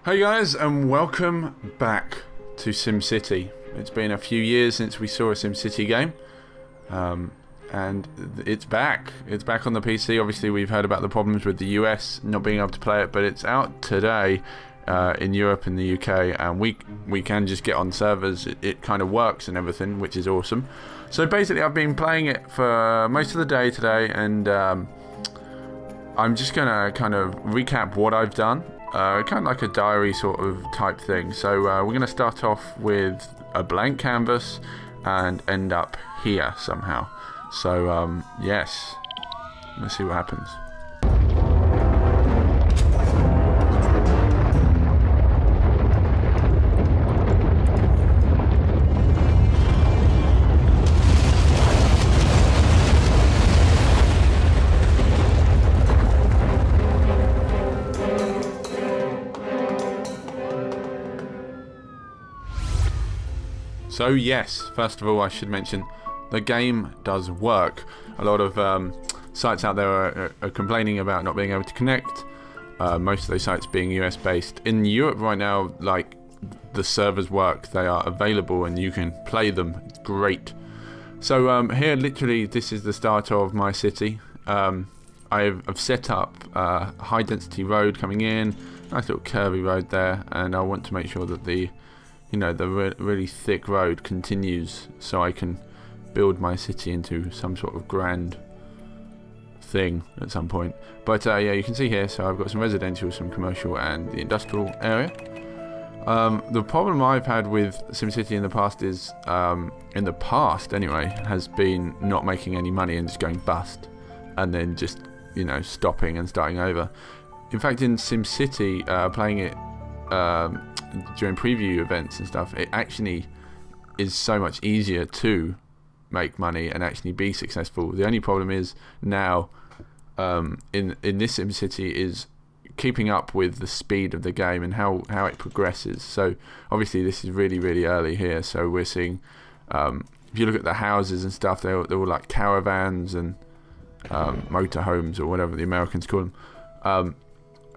Hey guys, and welcome back to SimCity. It's been a few years since we saw a SimCity game, and it's back. It's back on the PC. Obviously, we've heard about the problems with the US not being able to play it, but it's out today in Europe and the UK, and we can just get on servers. It kind of works and everything, which is awesome. So basically, I've been playing it for most of the day today, and I'm just gonna kind of recap what I've done. Kind of like a diary sort of type thing. So we're going to start off with a blank canvas and end up here somehow. So yes, let's see what happens. So yes, first of all I should mention the game does work. A lot of sites out there are complaining about not being able to connect. Most of those sites being US based. In Europe right now, like, the servers work, they are available and you can play them. It's great. So here literally this is the start of my city. I've set up a high density road coming in, nice little curvy road there, and I want to make sure that the really thick road continues so I can build my city into some sort of grand thing at some point. But yeah, you can see here, so I've got some residential, some commercial, and the industrial area. The problem I've had with SimCity in the past is, in the past anyway, has been not making any money and just going bust, and then just, stopping and starting over. In fact, in SimCity, playing it during preview events and stuff, it actually is so much easier to make money and actually be successful. The only problem is now in this SimCity is keeping up with the speed of the game and how it progresses. So obviously this is really early here, so we're seeing, if you look at the houses and stuff, they're all like caravans and motorhomes, or whatever the Americans call them,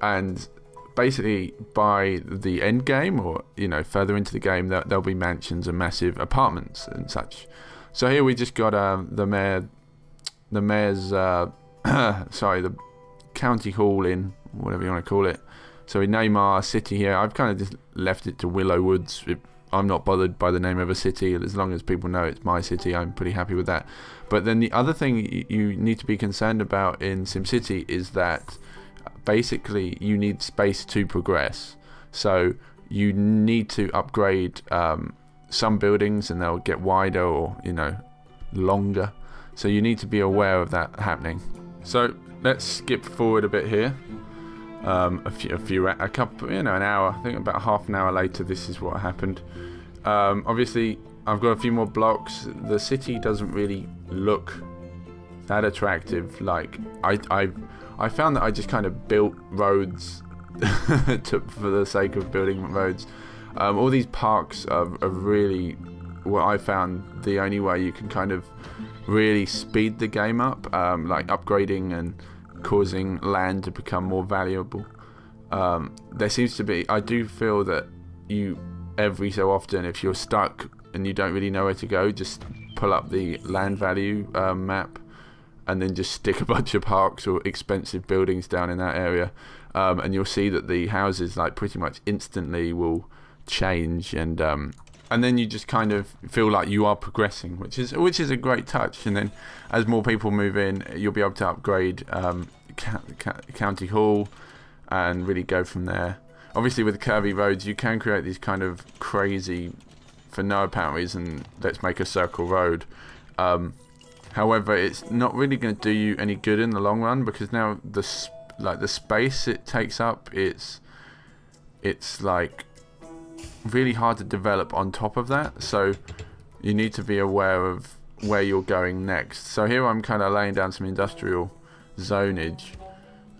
and basically by the end game, or further into the game, there'll be mansions and massive apartments and such. So here we just got the mayor's sorry, the county hall in, whatever you want to call it. So we name our city here. I've kind of just left it to Willow Woods. I'm not bothered by the name of a city, as long as people know it's my city. I'm pretty happy with that. But then the other thing you need to be concerned about in SimCity is that basically you need space to progress. So you need to upgrade some buildings, and they'll get wider or longer. So you need to be aware of that happening. So let's skip forward a bit here. A couple, an hour. I think about half an hour later, this is what happened. Obviously, I've got a few more blocks. The city doesn't really look that attractive. Like I found that I just kind of built roads for the sake of building roads. All these parks are really, what I found, the only way you can kind of really speed the game up, like upgrading and causing land to become more valuable. There seems to be, I do feel that every so often, if you're stuck and you don't really know where to go, just pull up the land value map and then just stick a bunch of parks or expensive buildings down in that area, and you'll see that the houses, like, pretty much instantly will change, and then you just kind of feel like you are progressing, which is a great touch. And then as more people move in, you'll be able to upgrade County Hall and really go from there. Obviously with curvy roads you can create these kind of crazy, for no apparent reason, let's make a circle road. However, it's not really going to do you any good in the long run, because now the space it takes up, it's like really hard to develop on top of that. So you need to be aware of where you're going next. So here I'm kind of laying down some industrial zonage,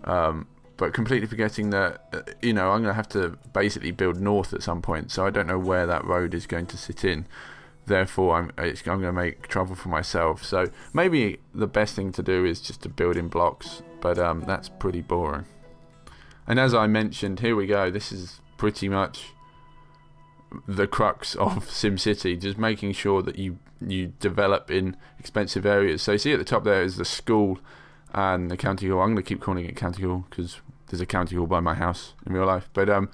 but completely forgetting that I'm going to have to basically build north at some point. So I don't know where that road is going to sit in. Therefore I'm going to make trouble for myself. So maybe the best thing to do is just to build in blocks, but that's pretty boring. And as I mentioned, here we go, this is pretty much the crux of SimCity, just making sure that you develop in expensive areas. So you see at the top there is the school and the county hall. I'm going to keep calling it county hall because there's a county hall by my house in real life. But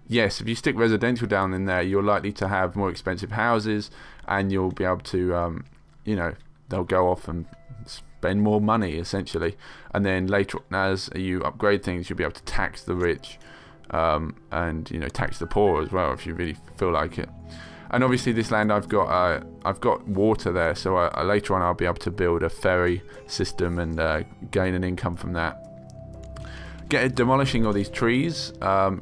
yes, if you stick residential down in there, you're likely to have more expensive houses, and you'll be able to, you know, they'll go off and spend more money essentially. And then later on, as you upgrade things, you'll be able to tax the rich, and you know, tax the poor as well if you really feel like it. And obviously this land, I've got water there, so later on I'll be able to build a ferry system and gain an income from that. Demolishing all these trees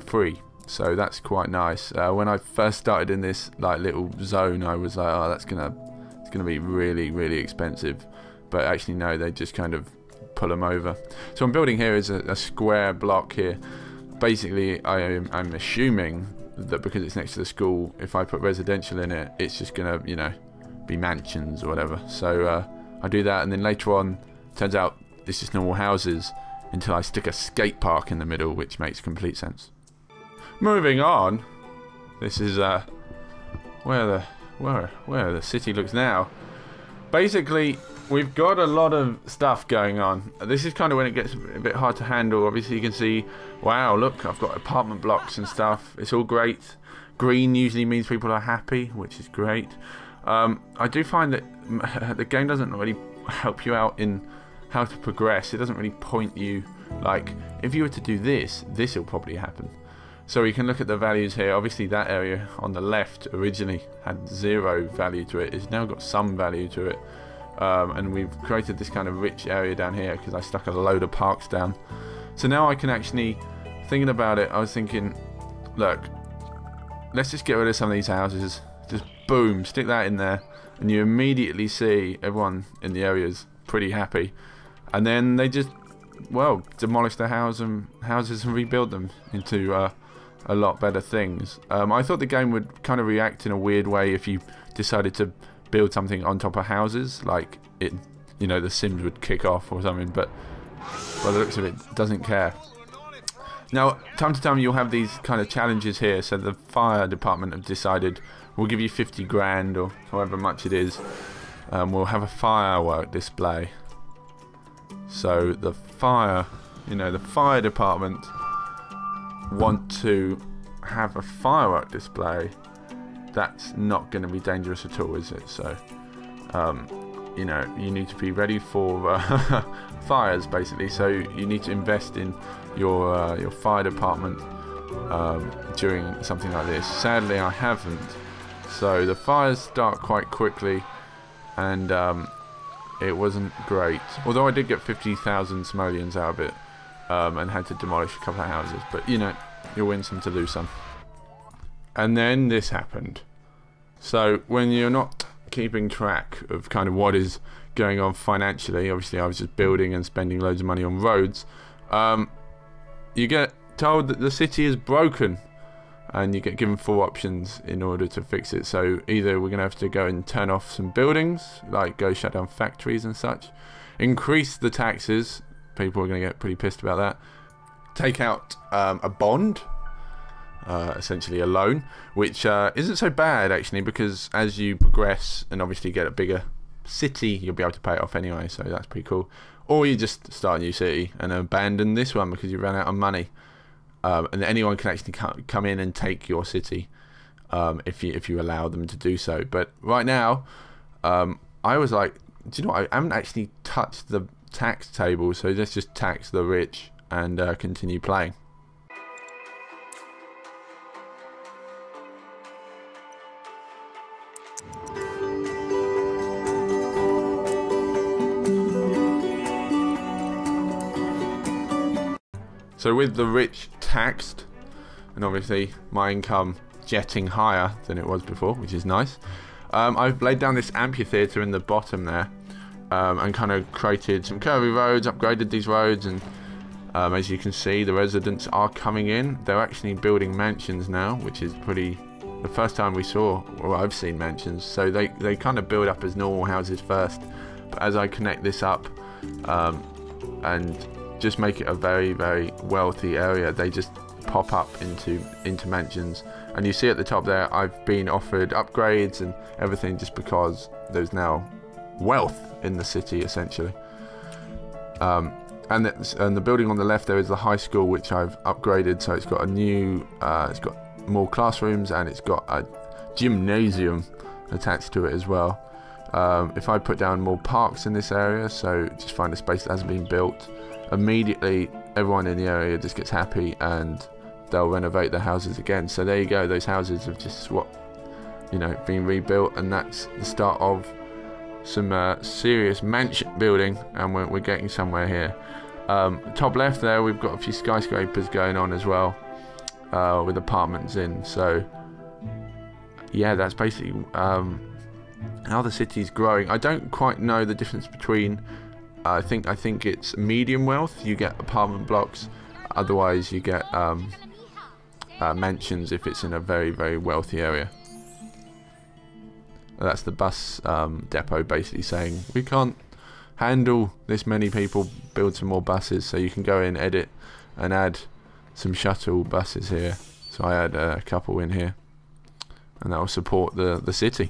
free, so that's quite nice. When I first started in this like little zone, I was like, oh, it's gonna be really, really expensive. But actually no, they just kind of pull them over. So I'm building here is a square block here. Basically, I'm assuming that because it's next to the school, if I put residential in it, it's just gonna, you know, be mansions or whatever. So I do that, and then later on, turns out it's just normal houses until I stick a skate park in the middle, which makes complete sense. Moving on, this is where the city looks now. Basically, we've got a lot of stuff going on. This is kind of when it gets a bit hard to handle. Obviously you can see, wow, look, I've got apartment blocks and stuff. It's all great. Green usually means people are happy, which is great. I do find that the game doesn't really help you out in how to progress. It doesn't really point you, like, if you were to do this, this will probably happen. So we can look at the values here. Obviously that area on the left originally had 0 value to it. It's now got some value to it. And we've created this kind of rich area down here because I stuck a load of parks down. So now I can actually, thinking about it, I was thinking, look, let's just get rid of some of these houses. Just boom, stick that in there, and you immediately see everyone in the area is pretty happy. And then they just, well, demolish their houses and rebuild them into a lot better things. I thought the game would kind of react in a weird way if you decided to build something on top of houses, like it, you know, the Sims would kick off or something, but by the looks of it, doesn't care. Now, time to time you'll have these kind of challenges here. So the fire department have decided we'll give you 50 grand or however much it is. We'll have a firework display. So the fire, you know, the fire department want to have a firework display. That's not going to be dangerous at all, is it? So, you know, you need to be ready for fires, basically. So you need to invest in your fire department during something like this. Sadly, I haven't. So the fires start quite quickly, and it wasn't great. Although I did get 50,000 simoleons out of it, and had to demolish a couple of houses. But you know, you'll win some to lose some. And then this happened. So when you're not keeping track of kind of what is going on financially, obviously I was just building and spending loads of money on roads, you get told that the city is broken, and you get given 4 options in order to fix it. So either we're going to have to go and turn off some buildings, like go shut down factories and such, increase the taxes, people are going to get pretty pissed about that, take out a bond, essentially a loan, which isn't so bad actually, because as you progress and obviously get a bigger city, you'll be able to pay it off anyway, so that's pretty cool. Or you just start a new city and abandon this one because you ran out of money, and anyone can actually come in and take your city if you allow them to do so. But right now, I was like, do you know what? I haven't actually touched the tax table, so let's just tax the rich and continue playing. So with the rich taxed, and obviously my income jetting higher than it was before, which is nice, I've laid down this amphitheatre in the bottom there, and kind of created some curvy roads, upgraded these roads, and as you can see, the residents are coming in. They're actually building mansions now, which is pretty, the first time we saw, or I've seen mansions. So they kind of build up as normal houses first, but as I connect this up and just make it a very, very wealthy area, they just pop up into mansions. And you see at the top there, I've been offered upgrades and everything just because there's now wealth in the city, essentially. And the building on the left there is the high school, which I've upgraded, so it's got a new, it's got more classrooms and it's got a gymnasium attached to it as well. If I put down more parks in this area, so just find a space that hasn't been built, immediately everyone in the area just gets happy and they'll renovate their houses again. So there you go, those houses have just been rebuilt, and that's the start of some serious mansion building, and we're getting somewhere here. Top left there, we've got a few skyscrapers going on as well, with apartments in. So yeah, that's basically how the city's growing. I don't quite know the difference between. I think it's medium wealth. You get apartment blocks. Otherwise, you get mansions if it's in a very, very wealthy area. That's the bus depot basically saying, we can't handle this many people, build some more buses. So you can go in, edit and add some shuttle buses here. So I add a couple in here, and that will support the city.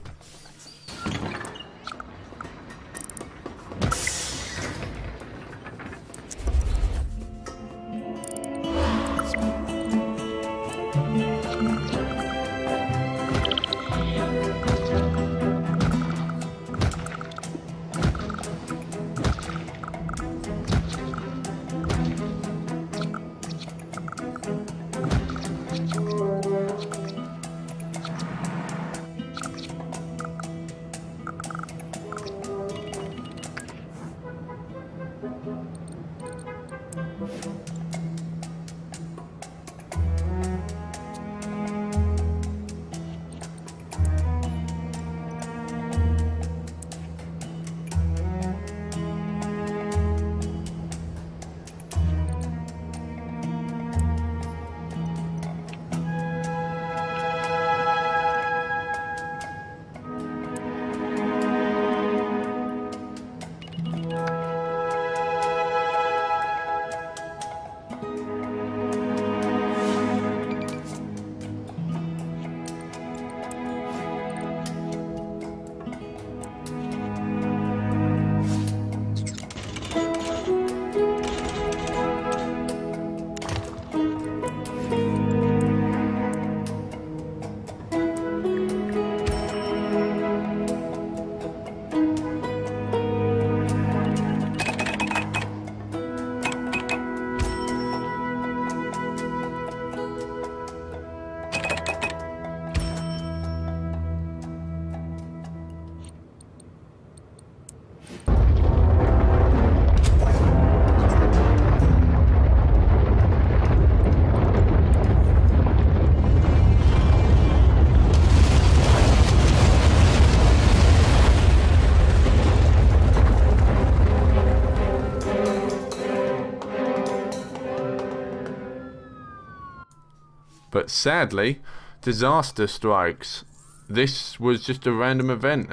But sadly, disaster strikes. This was just a random event.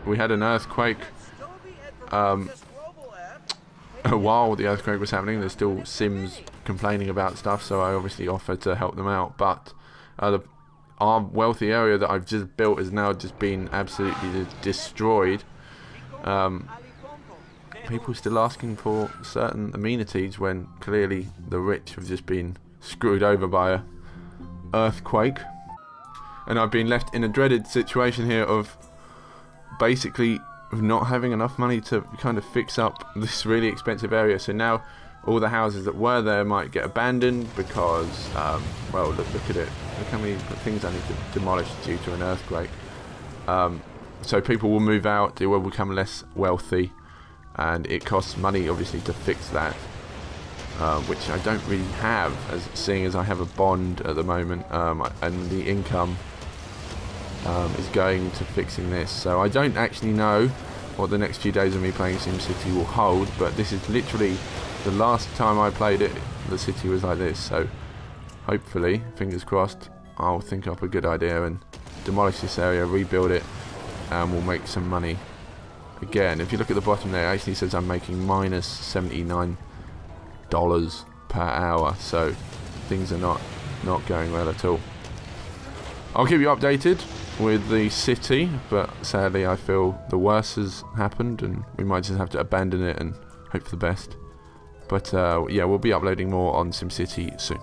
We had an earthquake. While the earthquake was happening, there's still Sims complaining about stuff, so I obviously offered to help them out. But our wealthy area that I've just built has now just been absolutely destroyed. People still asking for certain amenities when clearly the rich have just been screwed over by a earthquake. And I've been left in a dreaded situation here of basically not having enough money to kind of fix up this really expensive area. So now all the houses that were there might get abandoned because, well, look at it. Look how many things I need to demolish due to an earthquake. So people will move out, they will become less wealthy, and it costs money obviously to fix that, which I don't really have, seeing as I have a bond at the moment, and the income is going to fixing this. So I don't actually know what the next few days of me playing SimCity will hold, but this is literally the last time I played it, the city was like this. So hopefully, fingers crossed, I'll think up a good idea and demolish this area, rebuild it, and we'll make some money. Again, if you look at the bottom there, it actually says I'm making minus $79 per hour, so things are not not going well at all. I'll keep you updated with the city, but sadly I feel the worst has happened and we might just have to abandon it and hope for the best. But yeah, we'll be uploading more on SimCity soon.